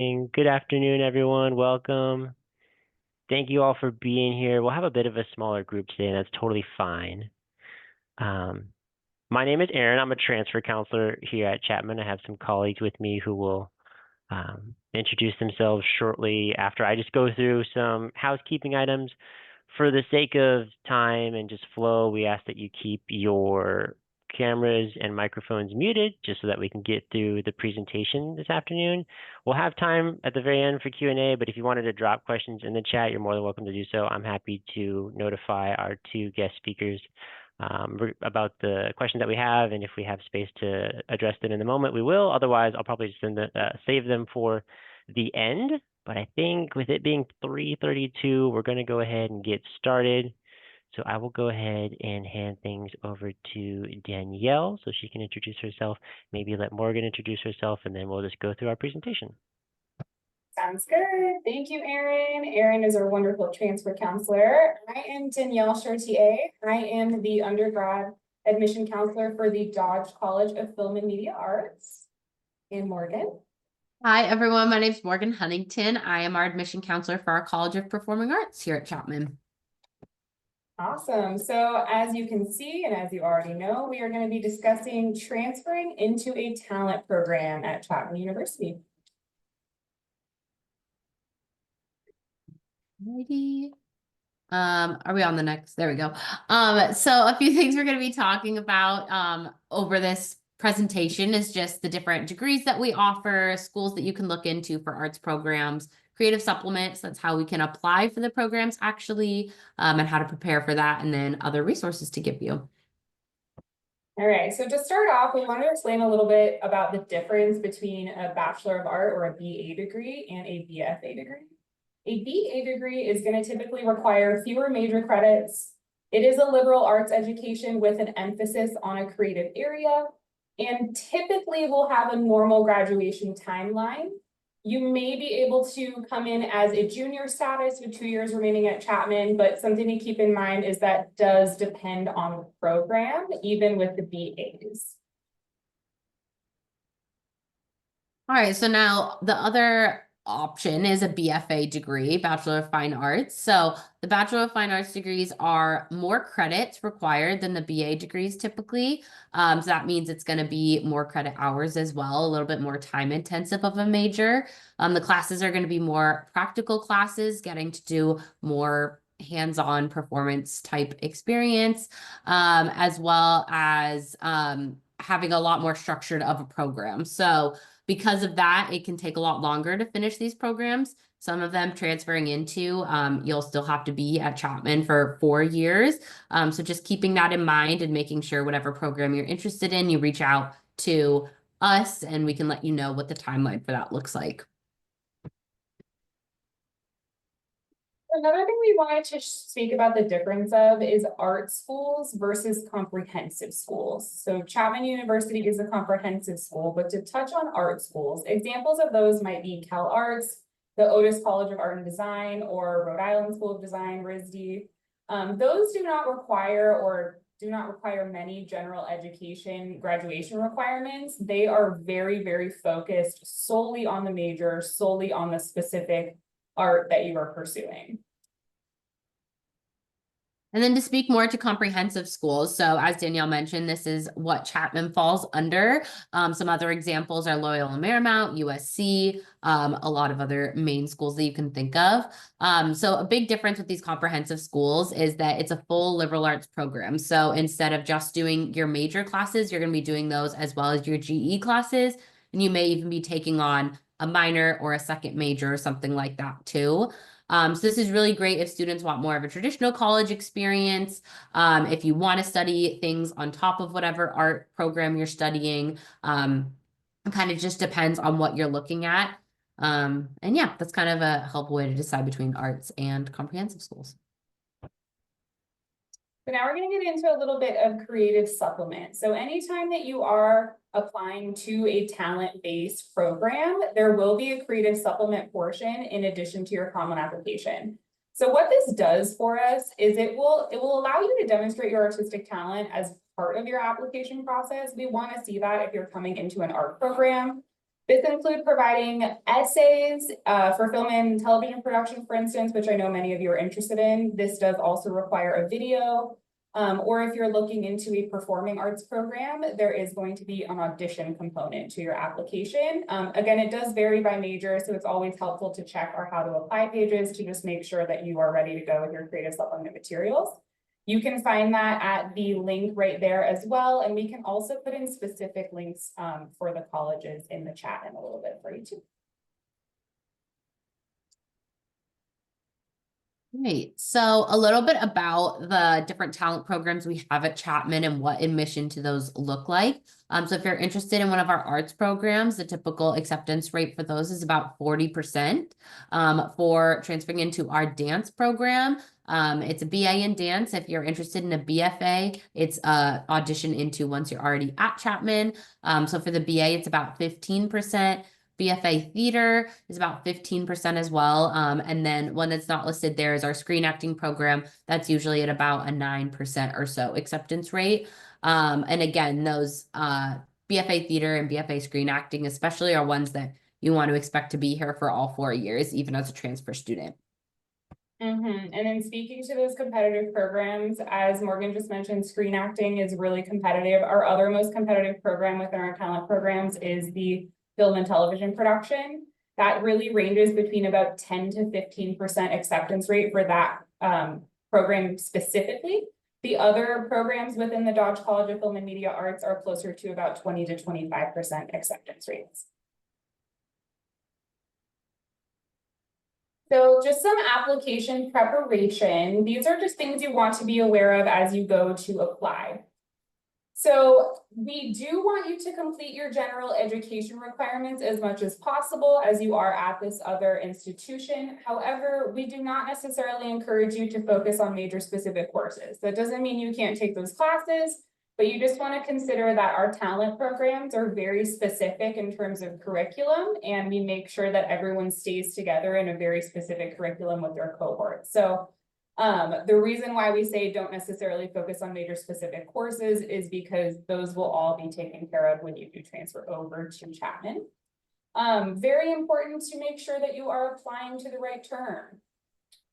And good afternoon, everyone. Welcome. Thank you all for being here. We'll have a bit of a smaller group today, and that's totally fine. Um, my name is Aaron. I'm a transfer counselor here at Chapman. I have some colleagues with me who will introduce themselves shortly after I just go through some housekeeping items. For the sake of time and just flow, we ask that you keep your cameras and microphones muted just so that we can get through the presentation this afternoon. We'll have time at the very end for Q&A, but if you wanted to drop questions in the chat, you're more than welcome to do so. I'm happy to notify our two guest speakers about the questions that we have, and if we have space to address them in the moment, we will. Otherwise, I'll probably just save them for the end. But I think with it being 3:32, we're going to go ahead and get started. So I will go ahead and hand things over to Danielle so she can introduce herself, maybe let Morgan introduce herself, and then we'll just go through our presentation. Sounds good. Thank you, Aaron. Aaron is our wonderful transfer counselor. I am Danielle Chartier. I am the undergrad admission counselor for the Dodge College of Film and Media Arts. And Morgan. Hi, everyone. My name is Morgan Huntington. I am our admission counselor for our College of Performing Arts here at Chapman. Awesome. So as you can see, and as you already know, we are going to be discussing transferring into a talent program at Chapman University. Righty. Are we on the next? There we go. So a few things we're going to be talking about over this presentation is just the different degrees that we offer, schools that you can look into for arts programs, creative supplements, that's how we can apply for the programs actually, and how to prepare for that, and then other resources to give you. All right, so to start off, we want to explain a little bit about the difference between a Bachelor of Art or a BA degree and a BFA degree. A BA degree is going to typically require fewer major credits. It is a liberal arts education with an emphasis on a creative area, and typically will have a normal graduation timeline. You may be able to come in as a junior status with 2 years remaining at Chapman, but something to keep in mind is that does depend on the program, even with the BAs. All right, so now the other option is a BFA degree, Bachelor of Fine Arts. So the Bachelor of Fine Arts degrees are more credits required than the BA degrees typically. So that means it's going to be more credit hours as well, a little bit more time intensive of a major. The classes are going to be more practical classes, getting to do more hands-on performance type experience, as well as having a lot more structured of a program. So because of that, it can take a lot longer to finish these programs. Some of them transferring into, you'll still have to be at Chapman for 4 years. So just keeping that in mind and making sure whatever program you're interested in, you reach out to us and we can let you know what the timeline for that looks like. Another thing we wanted to speak about the difference of is art schools versus comprehensive schools. So Chapman University is a comprehensive school, but to touch on art schools, examples of those might be Cal Arts, the Otis College of Art and Design, or Rhode Island School of Design, RISD. Those do not require many general education graduation requirements. They are very, very focused solely on the major, solely on the specific art that you are pursuing. And then to speak more to comprehensive schools. So as Danielle mentioned, this is what Chapman falls under. Some other examples are Loyola Marymount, USC, a lot of other main schools that you can think of. So a big difference with these comprehensive schools is that it's a full liberal arts program. So instead of just doing your major classes, you're going to be doing those as well as your GE classes. And you may even be taking on a minor or a second major or something like that too. So this is really great if students want more of a traditional college experience. If you want to study things on top of whatever art program you're studying, it kind of just depends on what you're looking at. And yeah, that's kind of a helpful way to decide between arts and comprehensive schools. So now we're going to get into a little bit of creative supplement. So anytime that you are applying to a talent-based program, there will be a creative supplement portion in addition to your common application. So what this does for us is it will allow you to demonstrate your artistic talent as part of your application process. We want to see that if you're coming into an art program. This includes providing essays for film and television production, for instance, which I know many of you are interested in. This does also require a video. Or if you're looking into a performing arts program, there is going to be an audition component to your application. Again, it does vary by major, so it's always helpful to check our how to apply pages to just make sure that you are ready to go with your creative supplement materials. You can find that at the link right there as well, and we can also put in specific links for the colleges in the chat in a little bit for you too. Great. So a little bit about the different talent programs we have at Chapman and what admission to those look like. So if you're interested in one of our arts programs, the typical acceptance rate for those is about 40%. For transferring into our dance program, it's a BA in dance. If you're interested in a BFA, it's audition into once you're already at Chapman. So for the BA, it's about 15%. BFA theater is about 15% as well. And then one that's not listed there is our screen acting program. That's usually at about a 9% or so acceptance rate. And again, those BFA theater and BFA screen acting especially are ones that you want to expect to be here for all 4 years, even as a transfer student. And then speaking to those competitive programs, as Morgan just mentioned, screen acting is really competitive. Our other most competitive program within our talent programs is the film and television production. That really ranges between about 10 to 15% acceptance rate for that program specifically. The other programs within the Dodge College of Film and Media Arts are closer to about 20 to 25% acceptance rates. So just some application preparation. These are just things you want to be aware of as you go to apply. So we do want you to complete your general education requirements as much as possible as you are at this other institution. However, we do not necessarily encourage you to focus on major specific courses. That doesn't mean you can't take those classes, but you just want to consider that our talent programs are very specific in terms of curriculum, and we make sure that everyone stays together in a very specific curriculum with their cohort. So the reason why we say don't necessarily focus on major specific courses is because those will all be taken care of when you do transfer over to Chapman. Very important to make sure that you are applying to the right term.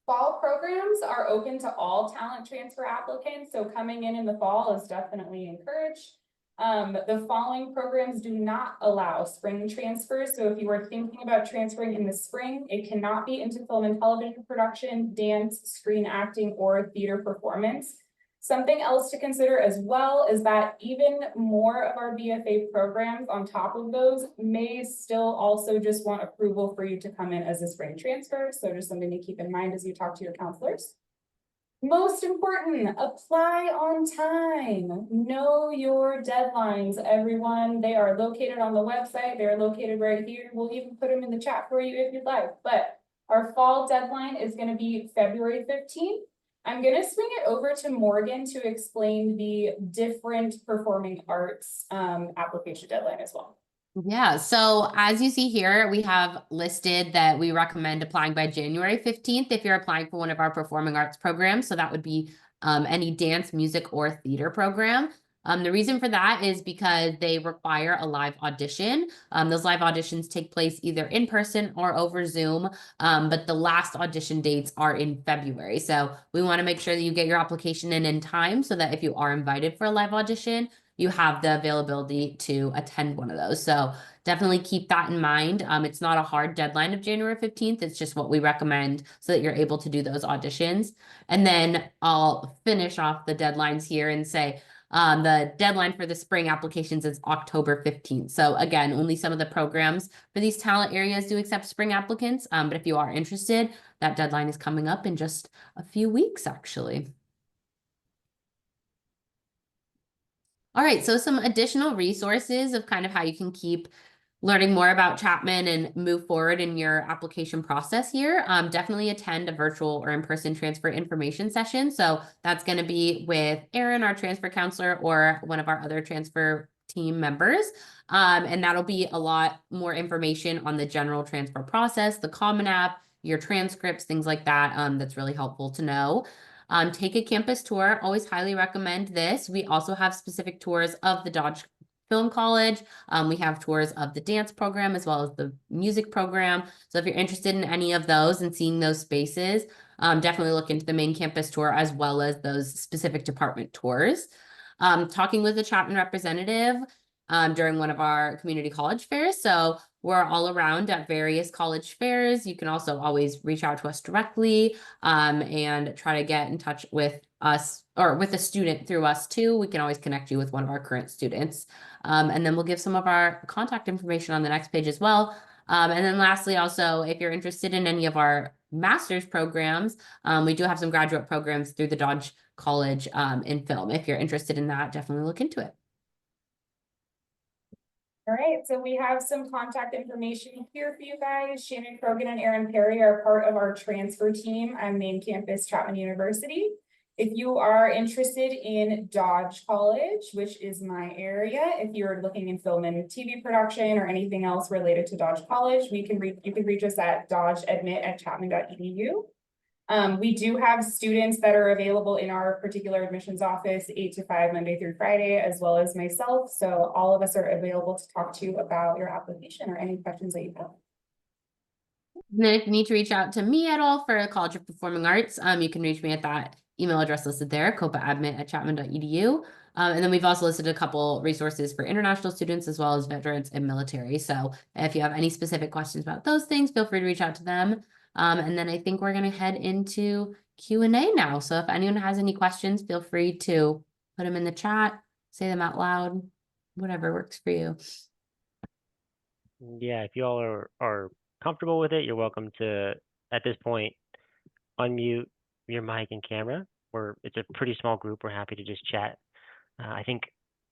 Fall programs are open to all talent transfer applicants, so coming in the fall is definitely encouraged. The following programs do not allow spring transfers. So if you are thinking about transferring in the spring, it cannot be into film and television production, dance, screen acting, or theater performance. Something else to consider as well is that even more of our BFA programs on top of those may still also just want approval for you to come in as a spring transfer. So just something to keep in mind as you talk to your counselors. Most important, apply on time. Know your deadlines, everyone. They are located on the website. They're located right here. We'll even put them in the chat for you if you'd like. But our fall deadline is going to be February 15th. I'm going to swing it over to Morgan to explain the different performing arts application deadline as well. Yeah, so as you see here, we have listed that we recommend applying by January 15th if you're applying for one of our performing arts programs. So that would be any dance, music, or theater program. The reason for that is because they require a live audition. Those live auditions take place either in person or over Zoom, but the last audition dates are in February. So we want to make sure that you get your application in time so that if you are invited for a live audition, you have the availability to attend one of those. So definitely keep that in mind. It's not a hard deadline of January 15th. It's just what we recommend so that you're able to do those auditions. And then I'll finish off the deadlines here and say the deadline for the spring applications is October 15th. So again, only some of the programs for these talent areas do accept spring applicants. But if you are interested, that deadline is coming up in just a few weeks, actually. All right, so some additional resources of kind of how you can keep learning more about Chapman and move forward in your application process here. Definitely attend a virtual or in-person transfer information session. So that's going to be with Erin, our transfer counselor, or one of our other transfer team members. And that'll be a lot more information on the general transfer process, the Common App, your transcripts, things like that. That's really helpful to know. Take a campus tour. Always highly recommend this. We also have specific tours of the Dodge Film College. We have tours of the dance program as well as the music program. So if you're interested in any of those and seeing those spaces, definitely look into the main campus tour as well as those specific department tours. Talking with the Chapman representative during one of our community college fairs. So we're all around at various college fairs. You can also always reach out to us directly and try to get in touch with us or with a student through us too. We can always connect you with one of our current students. And then we'll give some of our contact information on the next page as well. And then lastly, also, if you're interested in any of our master's programs, we do have some graduate programs through the Dodge College in film. If you're interested in that, definitely look into it. All right, so we have some contact information here for you guys. Shannon Krogan and Aaron Perry are part of our transfer team on main campus Chapman University. If you are interested in Dodge College, which is my area, if you're looking in film and TV production or anything else related to Dodge College, you can reach us at dodgeadmit@chapman.edu. We do have students that are available in our particular admissions office 8 to 5 Monday through Friday, as well as myself. So all of us are available to talk to you about your application or any questions that you have. And then if you need to reach out to me at all for College of Performing Arts, you can reach me at that email address listed there, copaadmit@chapman.edu. And then we've also listed a couple resources for international students as well as veterans and military. So if you have any specific questions about those things, feel free to reach out to them. And then I think we're going to head into Q&A now. So if anyone has any questions, feel free to put them in the chat, say them out loud, whatever works for you. Yeah, if you all are comfortable with it, you're welcome to, at this point, unmute your mic and camera. It's a pretty small group. We're happy to just chat. I think,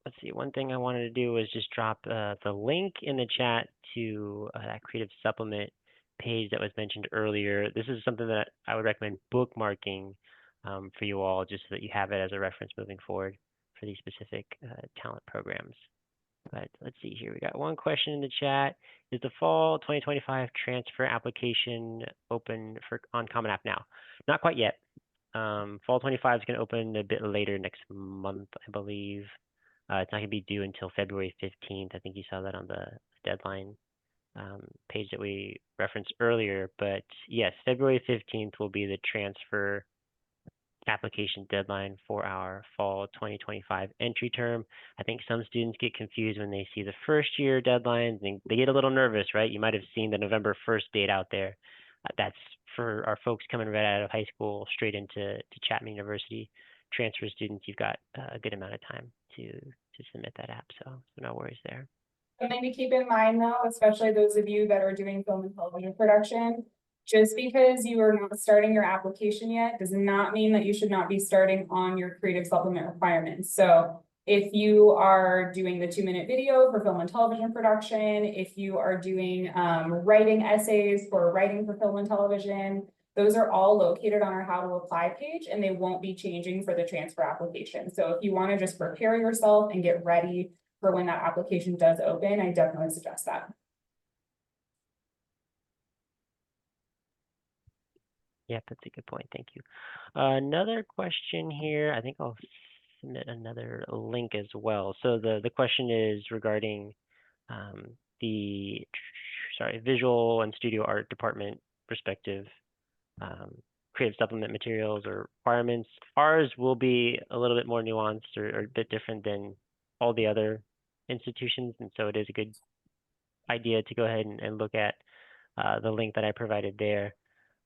let's see, one thing I wanted to do was just drop the link in the chat to that Creative Supplement page that was mentioned earlier. This is something that I would recommend bookmarking for you all, just so that you have it as a reference moving forward for these specific talent programs. But let's see here. We got one question in the chat. Is the fall 2025 transfer application open on Common App now? Not quite yet. Fall 25 is going to open a bit later next month, I believe. It's not going to be due until February 15th. I think you saw that on the deadline page that we referenced earlier. But yes, February 15th will be the transfer application deadline for our fall 2025 entry term. I think some students get confused when they see the first year deadlines and they get a little nervous, right? You might have seen the November 1st date out there. That's for our folks coming right out of high school straight into Chapman University. Transfer students, you've got a good amount of time to submit that app, so no worries there. Something to keep in mind though, especially those of you that are doing film and television production, just because you are not starting your application yet does not mean that you should not be starting on your creative supplement requirements. So if you are doing the 2-minute video for film and television production, if you are doing writing essays for writing for film and television, those are all located on our how to apply page and they won't be changing for the transfer application. So if you want to just prepare yourself and get ready for when that application does open, I definitely suggest that. Yeah, that's a good point. Thank you. Another question here. I think I'll submit another link as well. So the question is regarding the visual and studio art department respective creative supplement materials or requirements. Ours will be a little bit more nuanced or a bit different than all the other institutions, and so it is a good idea to go ahead and look at the link that I provided there.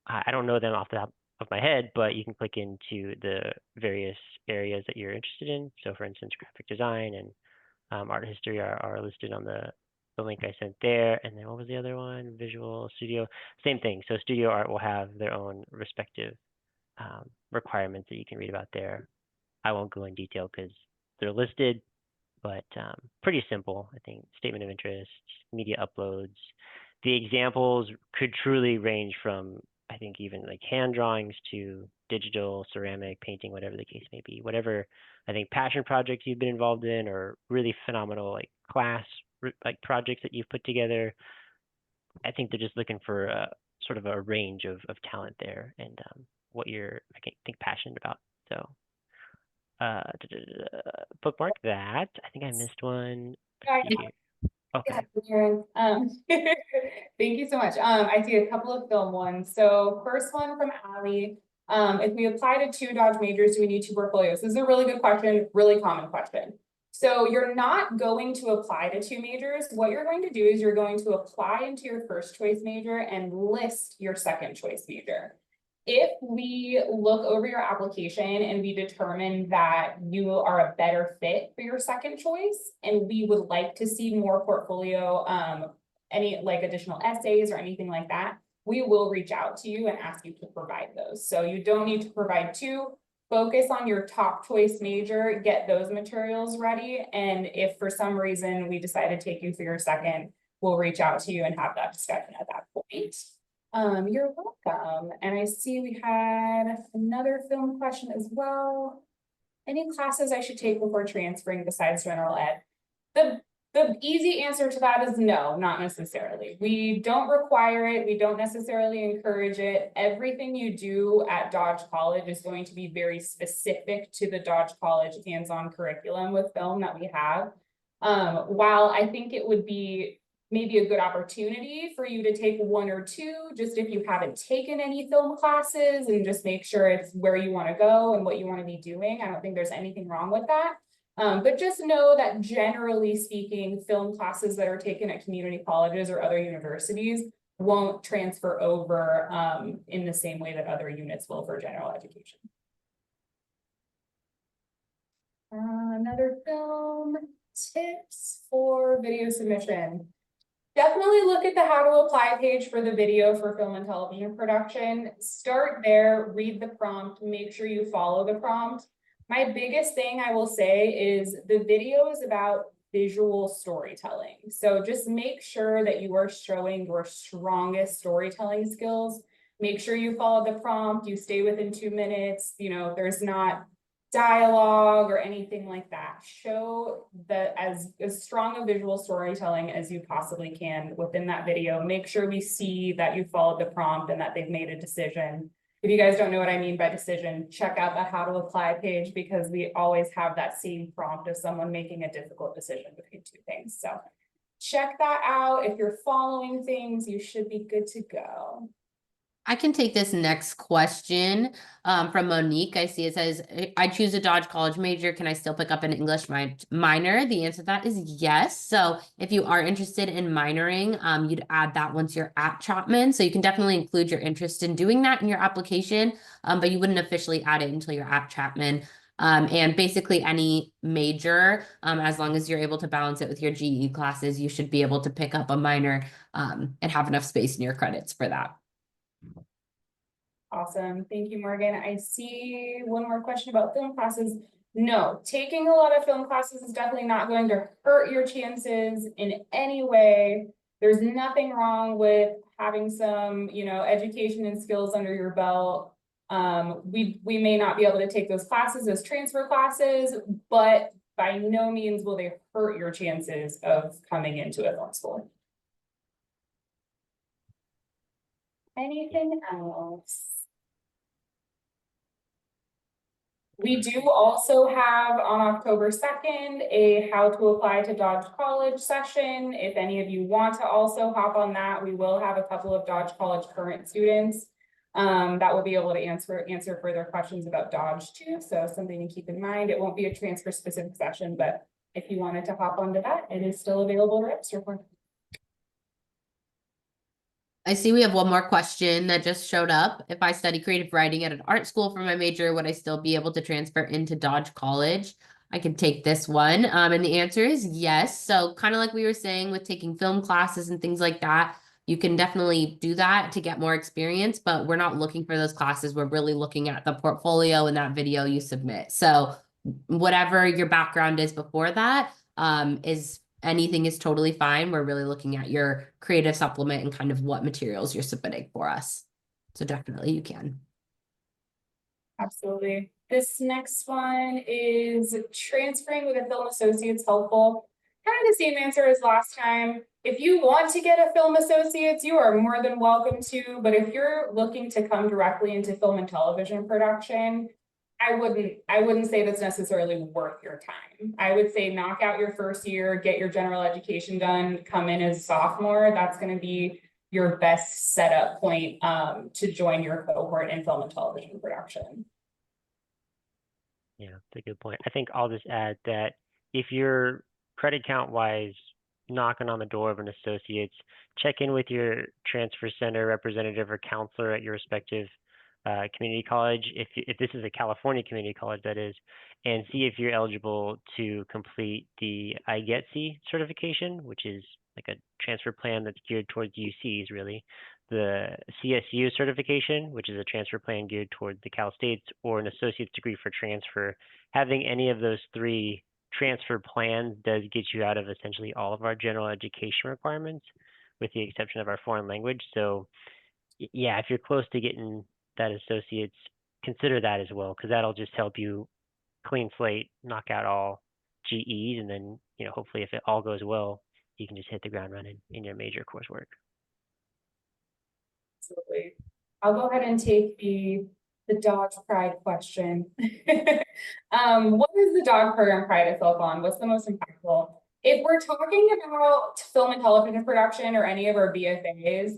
I don't know them off the top of my head, but you can click into the various areas that you're interested in. So for instance, graphic design and art history are listed on the link I sent there. And then what was the other one? Visual studio, same thing. So studio art will have their own respective requirements that you can read about there. I won't go in detail because they're listed, but pretty simple. I think statement of interest, media uploads. The examples could truly range from, I think, even like hand drawings to digital, ceramic, painting, whatever the case may be. Whatever I think passion projects you've been involved in or really phenomenal like class like projects that you've put together. I think they're just looking for a sort of a range of talent there and what you're, I think, passionate about. So bookmark that. I think I missed one. Hi. Thank you. Okay. Yeah, Karen. Thank you so much. I see a couple of film ones. So first one from Ally. If we apply to 2 Dodge majors, do we need 2 portfolios? This is a really good question, really common question. So you're not going to apply to 2 majors. What you're going to do is you're going to apply into your first choice major and list your second choice major. If we look over your application and we determine that you are a better fit for your second choice, and we would like to see more portfolio, any like additional essays or anything like that, we will reach out to you and ask you to provide those. So you don't need to provide 2. Focus on your top choice major, get those materials ready. And if for some reason we decide to take you for your second, we'll reach out to you and have that discussion at that point. You're welcome. And I see we had another film question as well. Any classes I should take before transferring besides general ed? The easy answer to that is no, not necessarily. We don't require it. We don't necessarily encourage it. Everything you do at Dodge College is going to be very specific to the Dodge College hands-on curriculum with film that we have. While I think it would be maybe a good opportunity for you to take 1 or 2, just if you haven't taken any film classes, and just make sure it's where you want to go and what you want to be doing. I don't think there's anything wrong with that. But just know that generally speaking, film classes that are taken at community colleges or other universities won't transfer over in the same way that other units will for general education. Another film tips for video submission. Definitely look at the how to apply page for the video for film and television production. Start there, read the prompt, make sure you follow the prompt. My biggest thing I will say is the video is about visual storytelling. So just make sure that you are showing your strongest storytelling skills. Make sure you follow the prompt, you stay within 2 minutes, you know, there's not dialogue or anything like that. Show that as strong a visual storytelling as you possibly can within that video. Make sure we see that you followed the prompt and that they've made a decision. If you guys don't know what I mean by decision, check out the how to apply page, because we always have that same prompt of someone making a difficult decision between 2 things. So check that out. If you're following things, you should be good to go. I can take this next question from Monique. I see it says, I choose a Dodge College major. Can I still pick up an English minor? The answer to that is yes. So if you are interested in minoring, you'd add that once you're at Chapman. So you can definitely include your interest in doing that in your application, but you wouldn't officially add it until you're at Chapman. And basically any major, as long as you're able to balance it with your GE classes, you should be able to pick up a minor and have enough space in your credits for that. Awesome. Thank you, Morgan. I see one more question about film classes. No, taking a lot of film classes is definitely not going to hurt your chances in any way. There's nothing wrong with having some, you know, education and skills under your belt. We may not be able to take those classes as transfer classes, but by no means will they hurt your chances of coming into a film school. Anything else? We do also have on October 2nd a how to apply to Dodge College session. If any of you want to also hop on that, we will have a couple of Dodge College current students that will be able to answer further questions about Dodge too. So something to keep in mind. It won't be a transfer specific session, but if you wanted to hop onto that, it is still available to register for. I see we have one more question that just showed up. If I study creative writing at an art school for my major, would I still be able to transfer into Dodge College? I could take this one. And the answer is yes. So kind of like we were saying with taking film classes and things like that, you can definitely do that to get more experience, but we're not looking for those classes. We're really looking at the portfolio and that video you submit. So whatever your background is before that, anything is totally fine. We're really looking at your creative supplement and kind of what materials you're submitting for us. So definitely you can. Absolutely. This next one is transferring with a film associate's helpful. Kind of the same answer as last time. If you want to get a film associate's, you are more than welcome to, but if you're looking to come directly into film and television production, I wouldn't say that's necessarily worth your time. I would say knock out your first year, get your general education done, come in as a sophomore. That's gonna be your best setup point to join your cohort in film and television production. Yeah, that's a good point. I think I'll just add that if you're credit count wise knocking on the door of an associate's, check in with your transfer center representative or counselor at your respective community college, if this is a California community college, that is, and see if you're eligible to complete the IGETC certification, which is like a transfer plan that's geared towards UCs, really. The CSU certification, which is a transfer plan geared towards the Cal States, or an associate's degree for transfer. Having any of those three transfer plans does get you out of essentially all of our general education requirements, with the exception of our foreign language. So yeah, if you're close to getting that associate's, consider that as well, because that'll just help you clean slate, knock out all GEs, and then, you know, hopefully if it all goes well, you can just hit the ground running in your major coursework. Absolutely. I'll go ahead and take the Dodge Pride question. What is the Dodge program pride itself on? What's the most impactful? If we're talking about film and television production or any of our BFAs,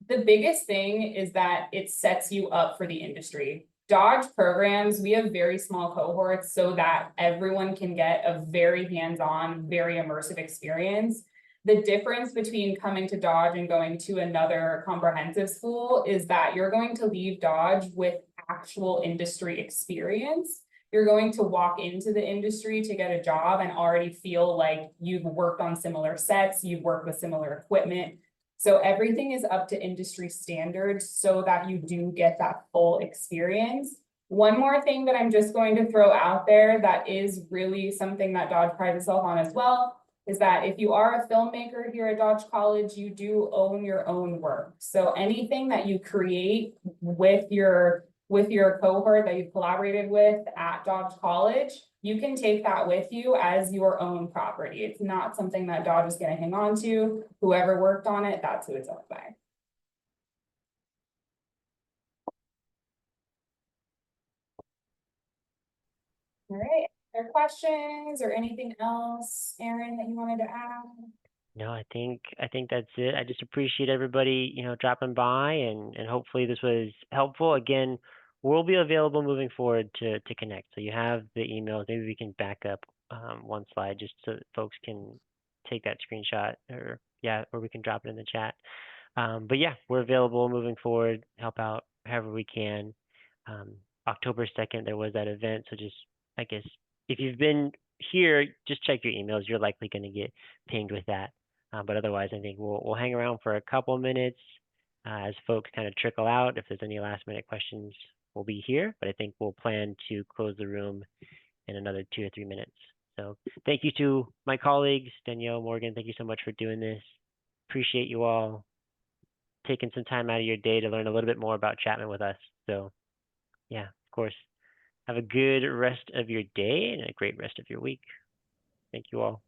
the biggest thing is that it sets you up for the industry. Dodge programs, we have very small cohorts so that everyone can get a very hands-on, very immersive experience. The difference between coming to Dodge and going to another comprehensive school is that you're going to leave Dodge with actual industry experience. You're going to walk into the industry to get a job and already feel like you've worked on similar sets, you've worked with similar equipment. So everything is up to industry standards so that you do get that full experience. One more thing that I'm just going to throw out there that is really something that Dodge prides itself on as well, is that if you are a filmmaker here at Dodge College, you do own your own work. So anything that you create with your cohort that you've collaborated with at Dodge College, you can take that with you as your own property. It's not something that Dodge is going to hang on to. Whoever worked on it, that's who it's owned by. All right. Are there questions or anything else, Aaron, that you wanted to add? No, I think that's it. I just appreciate everybody, you know, dropping by, and hopefully this was helpful. Again, we'll be available moving forward to connect. So you have the emails. Maybe we can back up one slide just so that folks can take that screenshot, or we can drop it in the chat. But yeah, we're available moving forward, help out however we can. October 2nd, there was that event. So just, I guess, if you've been here, just check your emails. You're likely going to get pinged with that. But otherwise, I think we'll hang around for a couple minutes as folks kind of trickle out. If there's any last minute questions, we'll be here. But I think we'll plan to close the room in another 2 or 3 minutes. So thank you to my colleagues, Danielle, Morgan. Thank you so much for doing this. Appreciate you all taking some time out of your day to learn a little bit more about Chapman with us. So yeah, of course, have a good rest of your day and a great rest of your week. Thank you all.